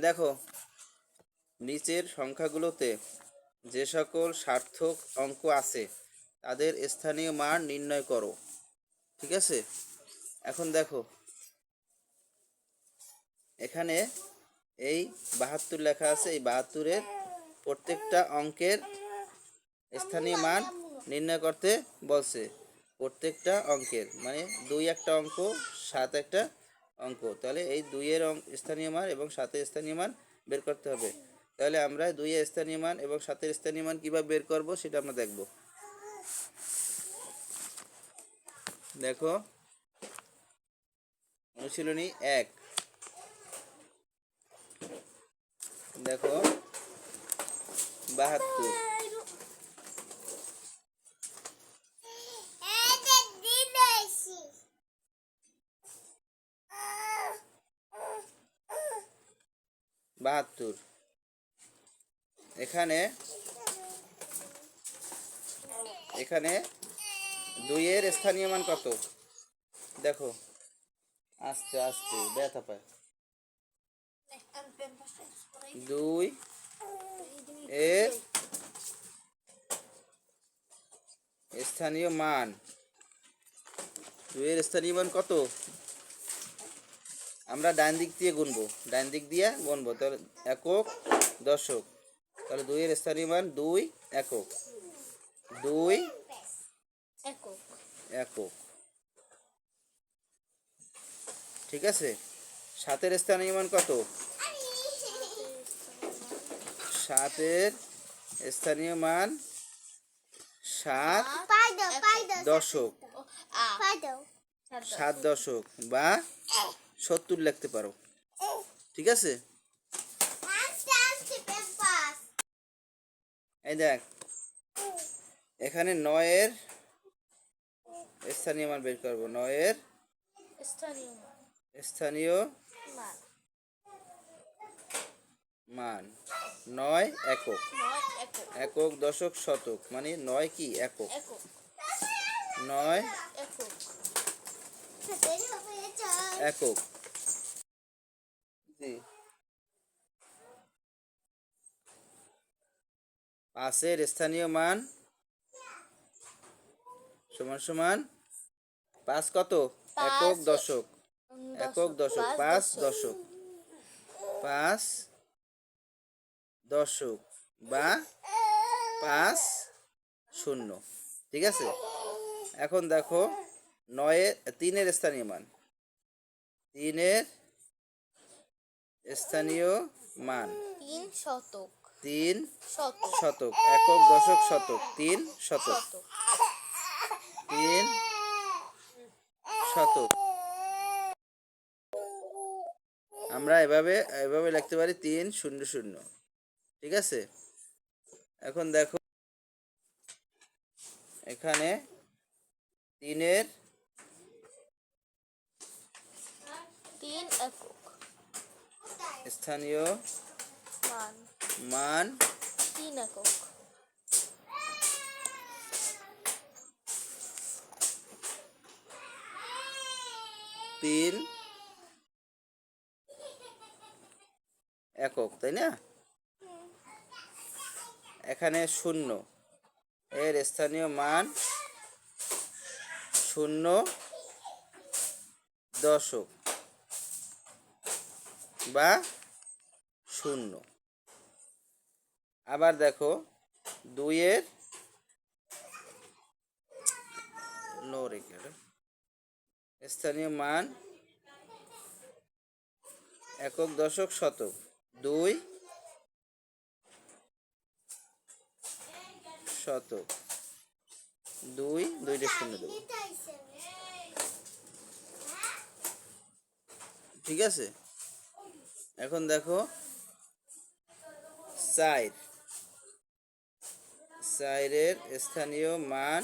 দেখো নিচের সংখ্যাগুলোতে যে সকল সার্থক অঙ্ক আছে তাদের স্থানীয় মান নির্ণয় করো। ঠিক আছে, এখন দেখো এখানে এই 72 লেখা আছে। এই 72-এর প্রত্যেকটা অঙ্কের স্থানীয় মান নির্ণয় করতে বলছে। প্রত্যেকটা অঙ্কের মানে 2 একটা অঙ্ক, 7 একটা অঙ্ক, তাহলে এই 2-এর স্থানীয় মান এবং 7-এর স্থানীয় মান বের করতে হবে। তাহলে আমরা 2-এর স্থানীয় মান এবং 7-এর স্থানীয় মান কীভাবে বের করব সেটা আমরা দেখব। দেখো অনুশীলনী 1, দেখো 72, এখানে এখানে 2-এর স্থানীয় মান কত? দেখো আস্তে আস্তে ব্যথা পায়। 2 এর স্থানীয় মান, 2-এর স্থানীয় মান কত? আমরা ডান দিক দিয়ে গুনবো, তাহলে একক দশক। তাহলে 2-এর স্থানীয় মান 2 একক, 2 একক। ঠিক আছে, 7-এর স্থানীয় মান কত? 7-এর স্থানীয় মান 7 দশক, 7 দশক বা 70 লিখতে পারো। ঠিক আছে, এই দেখ এখানে 9-এর স্থানীয় মান বের করবো। 9-এর স্থানীয় মান 9 একক, একক দশক শতক, মানে 9 কি একক, 9 একক। 5-এর স্থানীয় মান সমান সমান 5 কত? একক দশক, একক দশক, 5 দশক, 5 দশক বা 5 শূন্য। ঠিক আছে, এখন দেখো 3-এর স্থানীয় মান, 3-এর স্থানীয় মান 3 শতক, একক দশক শতক, 3 শতক, 3 শতক। আমরা এভাবে লিখতে পারি 3 শূন্য শূন্য। ঠিক আছে, এখন দেখো এখানে 3-এর স্থানীয় মান 3 একক, 3 একক, তাই না? এখানে 0 এর স্থানীয় মান 0 দশক বা 0। আবার দেখো 2-এর স্থানীয় মান একক দশক শতক, 2 শতক, 2 শূন্য দেবো। ঠিক আছে, এখন দেখো 4-এর স্থানীয় মান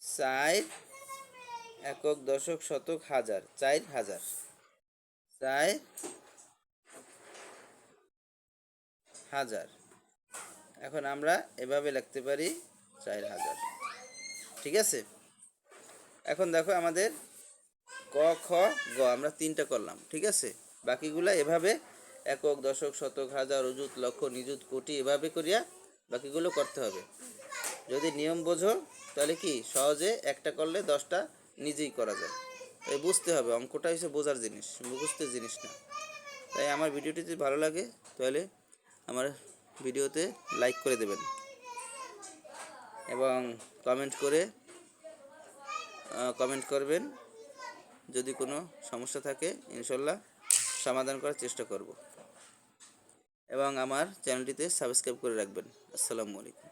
4 একক দশক শতক হাজার, 4000, 4000। এখন আমরা এভাবে লিখতে পারি 4000। ঠিক আছে, এখন দেখো আমাদের ক খ গ আমরা 3টা করলাম। ঠিক আছে, বাকিগুলা এভাবে একক, দশক, শতক, হাজার, অযুত, লক্ষ, নিযুত, কোটি এভাবে করিয়া বাকিগুলো করতে হবে। যদি নিয়ম বোঝো তাহলে কি সহজে একটা করলে 10টা নিজেই করা যায়। তাই বুঝতে হবে, অঙ্কটা হচ্ছে বোঝার জিনিস, মুখস্থের জিনিস না। তাই আমার ভিডিওটি যদি ভালো লাগে তাহলে আমার ভিডিওতে লাইক করে দেবেন এবং কমেন্ট করবেন। যদি কোনো সমস্যা থাকে ইনশাল্লাহ সমাধান করার চেষ্টা করব এবং আমার চ্যানেলটিতে সাবস্ক্রাইব করে রাখবেন। আসসালামু আলাইকুম।